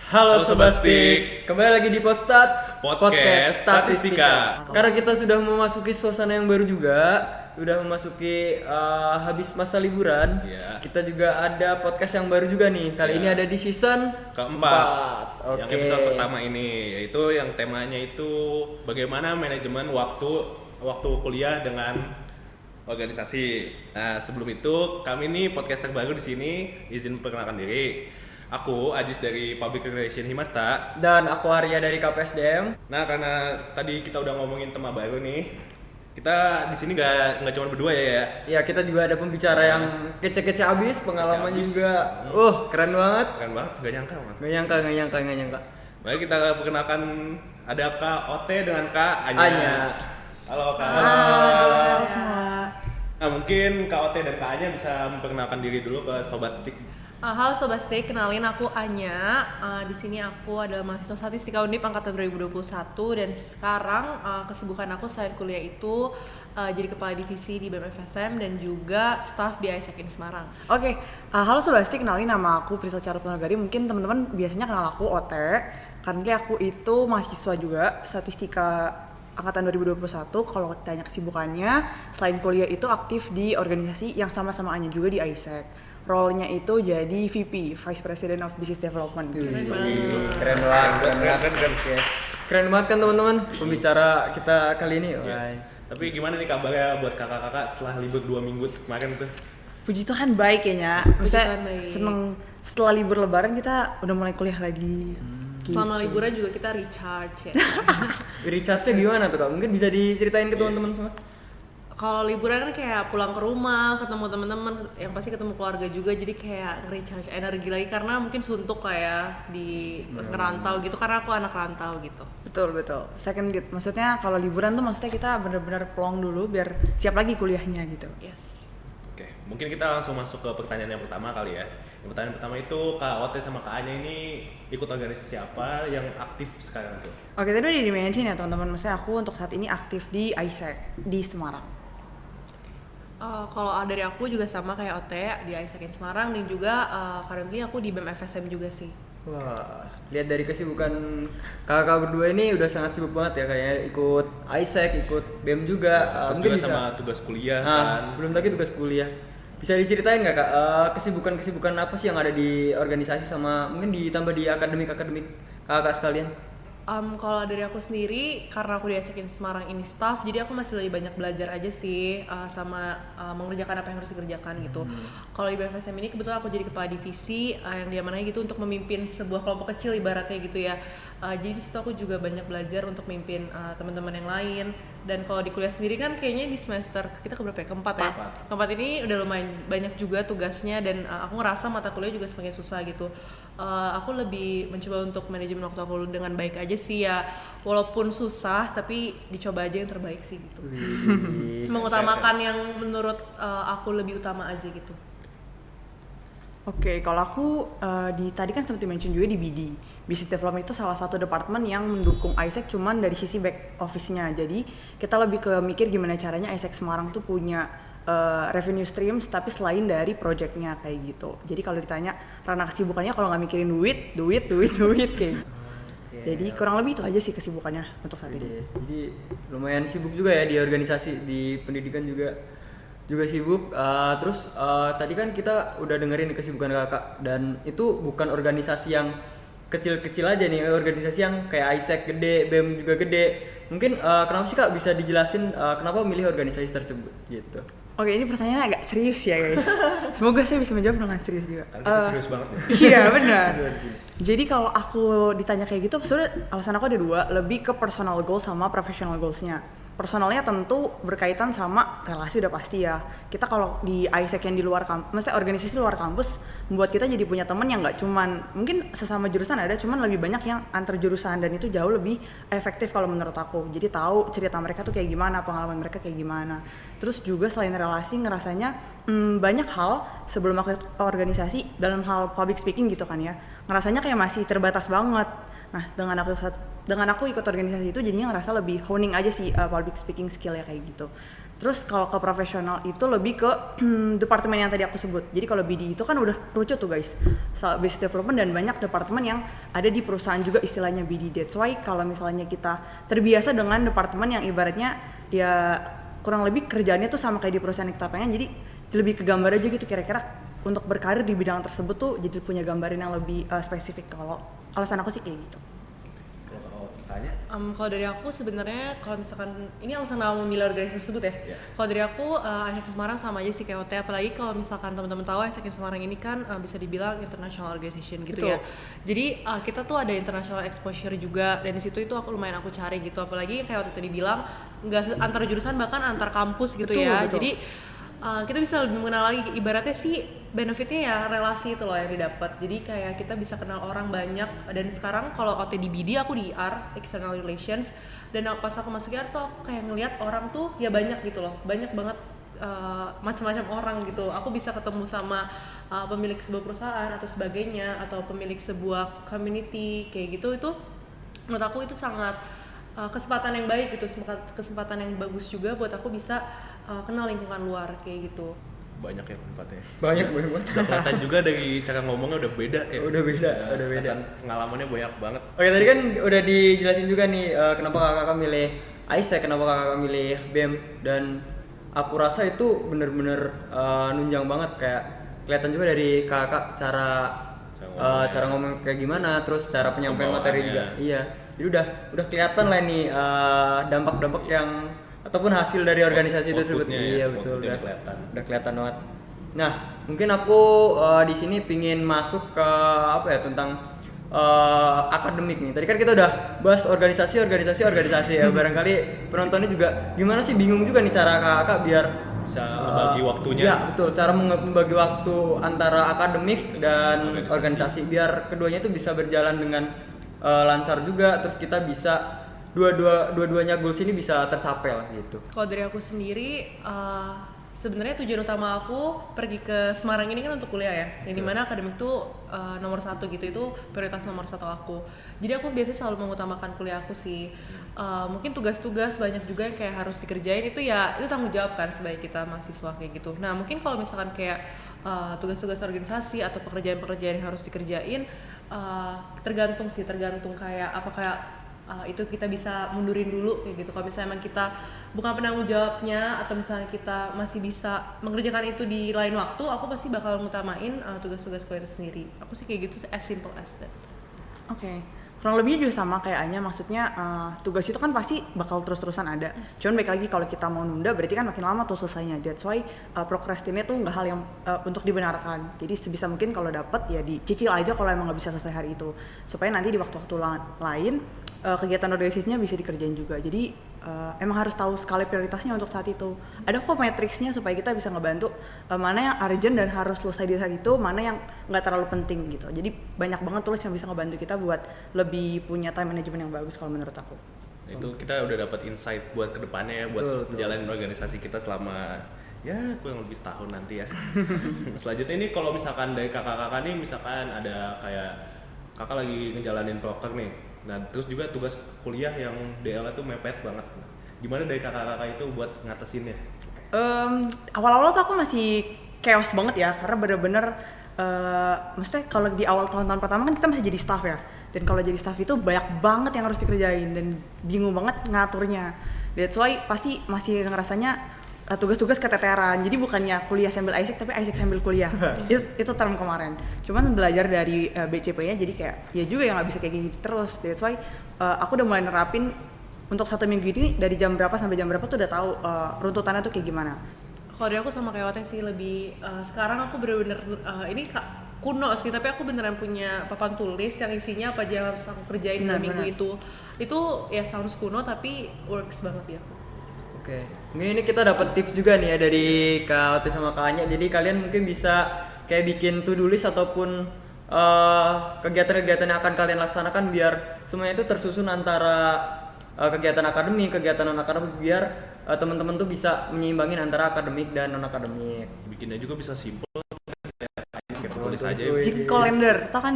Halo Sobastik, kembali lagi di Podcast Statistika. Karena kita sudah memasuki suasana yang baru juga, sudah memasuki habis masa liburan. Iya. Kita juga ada podcast yang baru juga nih. Kali Iya. ini ada di season keempat. Oke. Yang episode pertama ini yaitu yang temanya itu bagaimana manajemen waktu kuliah dengan organisasi. Nah, sebelum itu kami nih podcast terbaru di sini, izin perkenalkan diri. Aku Ajis dari Public Relation Himasta. Dan aku Arya dari KPSDM. Nah, karena tadi kita udah ngomongin tema baru nih, kita di sini nggak cuma berdua ya. Ya, kita juga ada pembicara yang kece-kece abis, pengalaman Kece abis. juga. Keren banget. Keren banget, gak nyangka man. Nggak nyangka. Mari kita perkenalkan, ada Kak Ote dengan Kak Anya. Anya. Halo Kak. Halo semua. Nah, mungkin Kak Ote dan Kak Anya bisa memperkenalkan diri dulu ke Sobat Stik. Halo Sobat Stay, kenalin aku Anya. Di sini aku adalah mahasiswa Statistika Undip angkatan 2021 dan sekarang kesibukan aku selain kuliah itu jadi kepala divisi di BMFSM dan juga staff di ISEC in Semarang. Oke, halo Sobat Sti, kenalin nama aku Priscilla Carutnagari. Mungkin teman-teman biasanya kenal aku Ote. Karena aku itu mahasiswa juga Statistika angkatan 2021. Kalau ditanya kesibukannya, selain kuliah itu aktif di organisasi yang sama-sama Anya juga di ISEC. Role-nya itu jadi VP, Vice President of Business Development. Keren banget. Oke. Keren banget kan teman-teman pembicara kita kali ini. Wah. Tapi gimana nih kabarnya buat kakak-kakak setelah libur 2 minggu kemarin tuh? Puji Tuhan baik kayaknya. Tuhan Misalnya baik. seneng setelah libur lebaran kita udah mulai kuliah lagi. Gitu. Selama liburan juga kita recharge ya. Recharge-nya gimana tuh Kak? Mungkin bisa diceritain ke teman-teman semua. Kalau liburan kan kayak pulang ke rumah, ketemu teman-teman, yang pasti ketemu keluarga juga, jadi kayak recharge energi lagi karena mungkin suntuk kayak di ngerantau gitu, karena aku anak rantau gitu. Betul. Second date. Maksudnya kalau liburan tuh maksudnya kita benar-benar plong dulu biar siap lagi kuliahnya gitu. Yes. Oke, mungkin kita langsung masuk ke pertanyaan yang pertama kali ya. Yang pertanyaan pertama itu Kak Ote sama Kak Anya ini ikut organisasi apa yang aktif sekarang tuh? Oke, tadi udah di-mention ya teman-teman. Maksudnya aku untuk saat ini aktif di ISEC di Semarang. Kalau dari aku juga sama kayak Ote di ISEC in Semarang dan juga currently aku di BMFSM juga sih. Wah, lihat dari kesibukan kakak berdua ini udah sangat sibuk banget ya, kayak ikut ISEC, ikut BEM juga. Terus Mungkin juga bisa sama tugas kuliah kan. belum lagi tugas kuliah. Bisa diceritain nggak Kak, kesibukan apa sih yang ada di organisasi sama mungkin ditambah di akademik kakak sekalian? Kalau dari aku sendiri, karena aku di ISEC in Semarang ini staff, jadi aku masih lebih banyak belajar aja sih sama mengerjakan apa yang harus dikerjakan gitu. Kalau di BFSM ini kebetulan aku jadi kepala divisi yang diamanai gitu untuk memimpin sebuah kelompok kecil ibaratnya gitu ya. Jadi di situ aku juga banyak belajar untuk memimpin teman-teman yang lain. Dan kalau di kuliah sendiri kan kayaknya di semester kita keberapa ya? Keempat ya? Keempat ini udah lumayan banyak juga tugasnya dan aku ngerasa mata kuliah juga semakin susah gitu. Aku lebih mencoba untuk manajemen waktu aku dengan baik aja sih ya, walaupun susah tapi dicoba aja yang terbaik sih gitu. Mengutamakan yang menurut aku lebih utama aja gitu. Oke, kalau aku tadi kan sempat mention juga di BD. Business Development itu salah satu departemen yang mendukung ISEC cuman dari sisi back office-nya. Jadi kita lebih ke mikir gimana caranya ISEC Semarang tuh punya revenue streams tapi selain dari projectnya kayak gitu. Jadi kalau ditanya ranah kesibukannya kalau nggak mikirin duit kayak gitu. Jadi kurang lebih itu aja sih kesibukannya untuk saat ini. Jadi lumayan sibuk juga ya di organisasi, di pendidikan juga sibuk. Terus tadi kan kita udah dengerin kesibukan kakak dan itu bukan organisasi yang kecil-kecil aja nih, organisasi yang kayak ISEC gede, BEM juga gede. Mungkin kenapa sih Kak bisa dijelasin kenapa milih organisasi tersebut gitu? Oke, ini pertanyaannya agak serius ya guys. Semoga saya bisa menjawab dengan serius juga. Kan kita serius banget nih. Iya benar. Jadi kalau aku ditanya kayak gitu, sebenarnya alasan aku ada dua, lebih ke personal goals sama professional goalsnya. Personalnya tentu berkaitan sama relasi udah pasti ya. Kita kalau di ISEC yang di luar kampus, maksudnya organisasi luar kampus, membuat kita jadi punya teman yang nggak cuman mungkin sesama jurusan ada, cuman lebih banyak yang antar jurusan dan itu jauh lebih efektif kalau menurut aku. Jadi tahu cerita mereka tuh kayak gimana, pengalaman mereka kayak gimana. Terus juga selain relasi ngerasanya banyak hal sebelum aku organisasi dalam hal public speaking gitu kan ya, ngerasanya kayak masih terbatas banget. Nah, dengan aku ikut organisasi itu jadinya ngerasa lebih honing aja sih public speaking skill ya kayak gitu. Terus kalau ke profesional itu lebih ke departemen yang tadi aku sebut. Jadi kalau BD itu kan udah kerucut tuh guys, business development, dan banyak departemen yang ada di perusahaan juga istilahnya BD. That's why kalau misalnya kita terbiasa dengan departemen yang ibaratnya ya kurang lebih kerjaannya tuh sama kayak di perusahaan yang kita pengen, jadi lebih ke gambar aja gitu kira-kira untuk berkarir di bidang tersebut tuh jadi punya gambaran yang lebih spesifik. Kalau alasan aku sih kayak gitu. Kalau tanya Kalau dari aku sebenarnya kalau misalkan ini alasan aku memilih organisasi tersebut ya. Kalau dari aku ISEC Semarang sama aja sih kayak OT, apalagi kalau misalkan teman-teman tahu ISEC Semarang ini kan bisa dibilang international organization gitu. Betul. Ya. Jadi kita tuh ada international exposure juga, dan di situ itu aku lumayan aku cari gitu, apalagi kayak waktu tadi bilang nggak antar jurusan bahkan antar kampus gitu. Betul, ya. betul. Jadi kita bisa lebih mengenal lagi, ibaratnya sih benefitnya ya relasi itu loh yang didapat. Jadi kayak kita bisa kenal orang banyak, dan sekarang kalau OT di BD aku di IR External Relations, dan pas aku masuk IR tuh aku kayak ngelihat orang tuh ya banyak gitu loh, banyak banget macam-macam orang gitu. Aku bisa ketemu sama pemilik sebuah perusahaan atau sebagainya, atau pemilik sebuah community kayak gitu. Itu menurut aku itu sangat kesempatan yang baik gitu, kesempatan yang bagus juga buat aku bisa kenal lingkungan luar kayak gitu. banyak ya manfaatnya. Banyak banget. Udah kelihatan juga dari cara ngomongnya udah beda ya. Udah beda. Kelihatan pengalamannya banyak banget. Oke, tadi kan udah dijelasin juga nih kenapa kakak milih Aisyah, kenapa kakak milih BEM, dan aku rasa itu bener-bener nunjang banget, kayak kelihatan juga dari kakak cara ngomong kayak gimana, terus cara penyampaian materi juga. Iya. Jadi udah kelihatan lah nih dampak-dampak yang ataupun hasil dari organisasi itu tersebut. Iya betul, udah kelihatan banget. Nah, mungkin aku di sini pingin masuk ke apa ya, tentang akademik nih. Tadi kan kita udah bahas organisasi ya. Barangkali penontonnya juga gimana sih, bingung juga nih cara kakak biar Bisa membagi waktunya. Iya betul, cara membagi waktu antara akademik dan organisasi biar keduanya itu bisa berjalan dengan lancar juga, terus kita bisa dua-duanya goals ini bisa tercapai lah gitu. Kalau dari aku sendiri, sebenarnya tujuan utama aku pergi ke Semarang ini kan untuk kuliah ya, yang dimana akademik tuh nomor satu gitu, itu prioritas nomor satu aku. Jadi aku biasanya selalu mengutamakan kuliah aku sih. Mungkin tugas-tugas banyak juga yang kayak harus dikerjain, itu ya itu tanggung jawab kan sebagai kita mahasiswa kayak gitu. Nah mungkin kalau misalkan kayak tugas-tugas organisasi atau pekerjaan-pekerjaan yang harus dikerjain, tergantung kayak apa kayak itu kita bisa mundurin dulu kayak gitu. Kalau misalnya emang kita bukan penanggung jawabnya, atau misalnya kita masih bisa mengerjakan itu di lain waktu, aku pasti bakal ngutamain tugas-tugas kuliah itu sendiri. Aku sih kayak gitu, as simple as that. Oke. Kurang lebihnya juga sama kayak Anya, maksudnya tugas itu kan pasti bakal terus-terusan ada. Cuman baik lagi kalau kita mau nunda berarti kan makin lama tuh selesainya. That's why procrastinate tuh nggak hal yang untuk dibenarkan. Jadi sebisa mungkin kalau dapat ya dicicil aja kalau emang nggak bisa selesai hari itu. Supaya nanti di waktu-waktu lain kegiatan organisasinya bisa dikerjain juga. Jadi emang harus tahu skala prioritasnya untuk saat itu. Ada kok matriksnya supaya kita bisa ngebantu mana yang urgent dan harus selesai di saat itu, mana yang nggak terlalu penting gitu. Jadi banyak banget tools yang bisa ngebantu kita buat lebih punya time management yang bagus kalau menurut aku. Itu kita udah dapat insight buat kedepannya ya, buat menjalani organisasi kita selama ya kurang lebih setahun nanti ya. Selanjutnya ini kalau misalkan dari kakak-kakak nih, misalkan ada kayak kakak lagi ngejalanin proker nih, nah terus juga tugas kuliah yang DL tuh mepet banget. Gimana dari kakak-kakak itu buat ngatasinnya? Awal-awal tuh aku masih chaos banget ya, karena bener-bener maksudnya kalau di awal tahun-tahun pertama kan kita masih jadi staff ya, dan kalau jadi staff itu banyak banget yang harus dikerjain dan bingung banget ngaturnya. That's why pasti masih ngerasanya tugas-tugas keteteran. Jadi bukannya kuliah sambil Isaac tapi Isaac sambil kuliah. itu term kemarin. Cuman belajar dari BCP-nya jadi kayak ya juga yang nggak bisa kayak gini terus. That's why aku udah mulai nerapin untuk 1 minggu ini dari jam berapa sampai jam berapa tuh udah tahu runtutannya tuh kayak gimana. Kalau dari aku sama kayak Ote sih lebih sekarang aku bener-bener ini kuno sih, tapi aku beneran punya papan tulis yang isinya apa aja yang harus aku kerjain dalam minggu itu. Itu ya sounds kuno tapi works banget ya. Oke, mungkin ini kita dapat tips juga nih ya dari Kak Oti sama Kak Anya. Jadi kalian mungkin bisa kayak bikin to-do list ataupun kegiatan-kegiatan yang akan kalian laksanakan biar semuanya itu tersusun antara kegiatan akademik, kegiatan non-akademik, biar teman-teman tuh bisa menyeimbangin antara akademik dan non-akademik. Bikinnya juga bisa simple, kayak tulis aja. Google Calendar, tau kan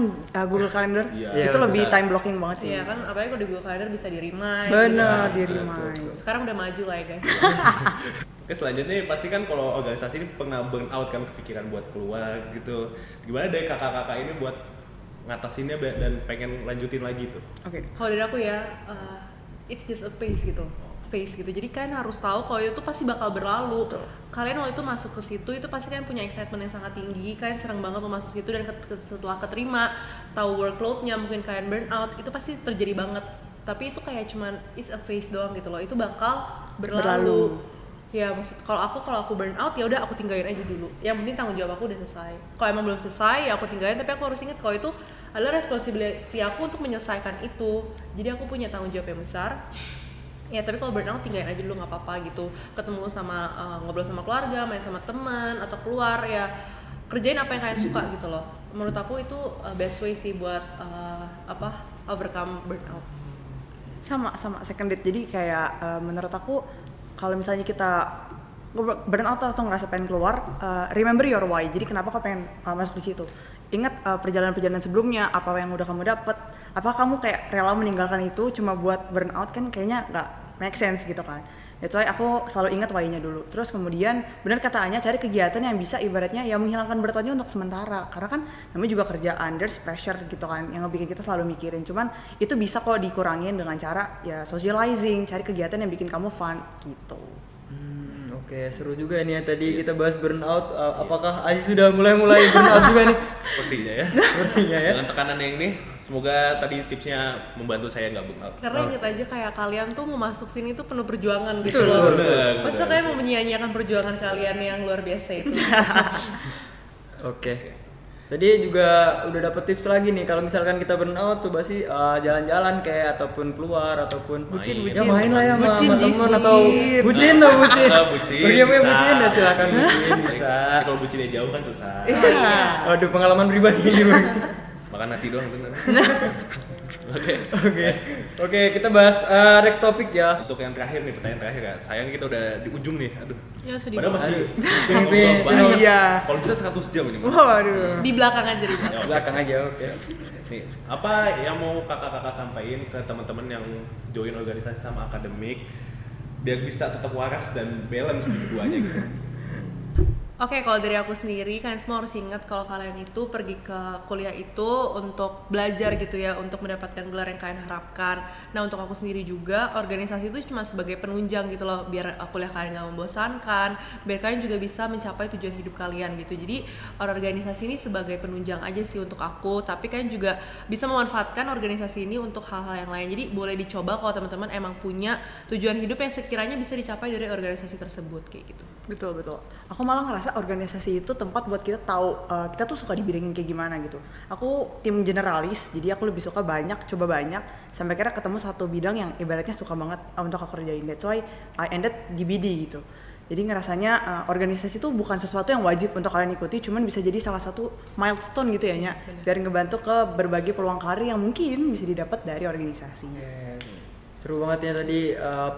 Google Calendar? Iya. Itu Iya, lebih bisa. time blocking banget sih. Iya kan, apalagi kalau di Google Calendar bisa di-remind. Bener, gitu. di Betul, remind. betul. Sekarang udah maju lah ya guys. Oke, selanjutnya pasti kan kalau organisasi ini pernah burn out kan, kepikiran buat keluar gitu. Gimana deh kakak-kakak ini buat ngatasinnya dan pengen lanjutin lagi tuh? Oke. Kalau dari aku ya, it's just a phase gitu. Phase gitu. Jadi kalian harus tahu kalau itu pasti bakal berlalu. Kalian waktu itu masuk ke situ itu pasti kalian punya excitement yang sangat tinggi. Kalian senang banget mau masuk situ dan setelah keterima, tahu workload-nya, mungkin kalian burn out, itu pasti terjadi banget. Tapi itu kayak cuman it's a phase doang gitu loh. Itu bakal berlalu. Ya maksud kalau aku burn out ya udah aku tinggalin aja dulu. Yang penting tanggung jawab aku udah selesai. Kalau emang belum selesai ya aku tinggalin, tapi aku harus ingat kalau itu adalah responsibility aku untuk menyelesaikan itu. Jadi aku punya tanggung jawab yang besar. Ya tapi kalau burn out tinggalin aja dulu, nggak apa-apa gitu. Ketemu sama ngobrol sama keluarga, main sama teman atau keluar, ya kerjain apa yang kalian suka gitu loh. Menurut aku itu best way sih buat overcome burnout. Sama second date. Jadi kayak menurut aku kalau misalnya kita burn out atau ngerasa pengen keluar, remember your why. Jadi kenapa kau pengen masuk di situ? Ingat perjalanan-perjalanan sebelumnya, apa yang udah kamu dapet. Apa kamu kayak rela meninggalkan itu cuma buat burn out, kan kayaknya nggak make sense gitu kan. That's why aku selalu ingat why-nya dulu. Terus kemudian benar kata Anya, cari kegiatan yang bisa ibaratnya ya menghilangkan berat badannya untuk sementara. Karena kan namanya juga kerjaan, there's pressure gitu kan yang bikin kita selalu mikirin. Cuman itu bisa kok dikurangin dengan cara ya socializing, cari kegiatan yang bikin kamu fun gitu. Oke, seru juga ini ya tadi kita bahas burnout. Apakah Aziz sudah mulai burnout juga nih? Sepertinya ya. Sepertinya ya. Dengan tekanan yang ini, semoga tadi tipsnya membantu saya nggak burn out. Karena ingat aja kayak kalian tuh mau masuk sini tuh penuh perjuangan gitu Betul, loh. betul, Masa betul. kalian mau menyia-nyiakan perjuangan kalian yang luar biasa itu? Oke. Tadi juga udah dapet tips lagi nih kalau misalkan kita burnout coba sih jalan-jalan kayak ataupun keluar ataupun Bucin, ya main lah ya sama Bucin, teman Jis, atau bucin tuh bucin. Bucin. Pergi sama yang bisa. bucin ya silakan bucin bisa. Tapi kalau bucinnya jauh kan susah. Iya. Aduh pengalaman pribadi gimana sih? Makan hati doang bener. Oke, kita bahas next topik ya. Untuk yang terakhir nih, pertanyaan terakhir ya. Sayang kita udah di ujung nih. Aduh. Ya sedih Padahal banget. masih Ping-ping, banyak. iya. Kalau bisa 100 jam ini. Mas. Waduh. Di belakang aja di belakang. Belakang aja, oke. Nih, apa yang mau kakak-kakak sampaikan ke teman-teman yang join organisasi sama akademik biar bisa tetap waras dan balance di keduanya gitu? Oke, kalau dari aku sendiri, kalian semua harus ingat kalau kalian itu pergi ke kuliah itu untuk belajar gitu ya, untuk mendapatkan gelar yang kalian harapkan. Nah, untuk aku sendiri juga, organisasi itu cuma sebagai penunjang gitu loh, biar kuliah kalian gak membosankan, biar kalian juga bisa mencapai tujuan hidup kalian gitu. Jadi, organisasi ini sebagai penunjang aja sih untuk aku, tapi kalian juga bisa memanfaatkan organisasi ini untuk hal-hal yang lain. Jadi, boleh dicoba kalau teman-teman emang punya tujuan hidup yang sekiranya bisa dicapai dari organisasi tersebut, kayak gitu. Betul. Aku malah ngerasa organisasi itu tempat buat kita tahu kita tuh suka dibidangin kayak gimana gitu. Aku tim generalis, jadi aku lebih suka coba banyak sampai kira ketemu satu bidang yang ibaratnya suka banget untuk aku kerjain. That's why I ended di BD gitu. Jadi ngerasanya organisasi itu bukan sesuatu yang wajib untuk kalian ikuti, cuman bisa jadi salah satu milestone gitu ya Nya, biar ngebantu ke berbagai peluang karir yang mungkin bisa didapat dari organisasi. Seru banget ya tadi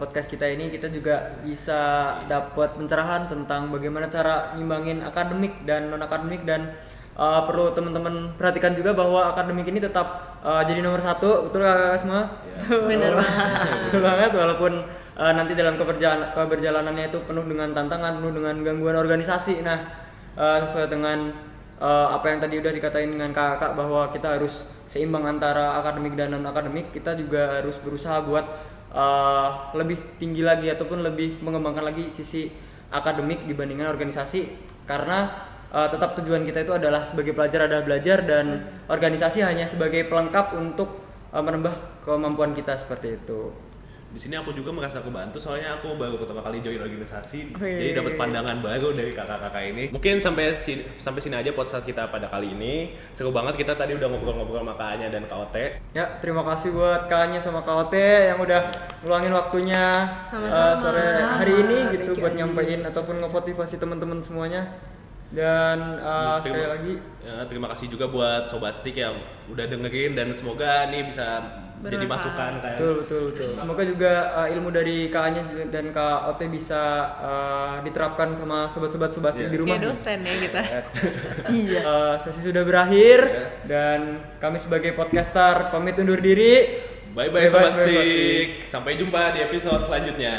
podcast kita ini, kita juga bisa dapat pencerahan tentang bagaimana cara ngimbangin akademik dan non akademik, dan perlu teman-teman perhatikan juga bahwa akademik ini tetap jadi nomor satu, betul kakak semua? Bener banget. Betul banget, walaupun nanti dalam keberjalanannya itu penuh dengan tantangan, penuh dengan gangguan organisasi. Nah, sesuai dengan apa yang tadi udah dikatain dengan kakak bahwa kita harus seimbang antara akademik dan non akademik, kita juga harus berusaha buat lebih tinggi lagi ataupun lebih mengembangkan lagi sisi akademik dibandingkan organisasi, karena tetap tujuan kita itu adalah sebagai pelajar adalah belajar, dan organisasi hanya sebagai pelengkap untuk menambah kemampuan kita seperti itu. Di sini aku juga merasa kebantu, soalnya aku baru pertama kali join organisasi, Wih. jadi dapat pandangan baru dari kakak-kakak ini. Mungkin sampai sini aja podcast kita pada kali ini. Seru banget, kita tadi udah ngobrol-ngobrol sama Kak Anya dan Kak Ote. Ya, terima kasih buat Kak Anya sama Kak Ote yang udah ngeluangin waktunya Sama-sama. sore hari ini gitu Thank you, buat Anya. nyampein ataupun ngemotivasi teman-teman semuanya. Dan sekali lagi Terima kasih juga buat Sobat Stick yang udah dengerin, dan semoga nih bisa jadi Bermanfaat. masukan kan. Betul. Semoga juga ilmu dari KA-nya dan KOT bisa diterapkan sama sobat-sobat Subastik di rumah. Kayak dosen ya kita. Iya. Sesi sudah berakhir dan kami sebagai podcaster pamit undur diri. Bye bye Subastik. Sampai jumpa di episode selanjutnya.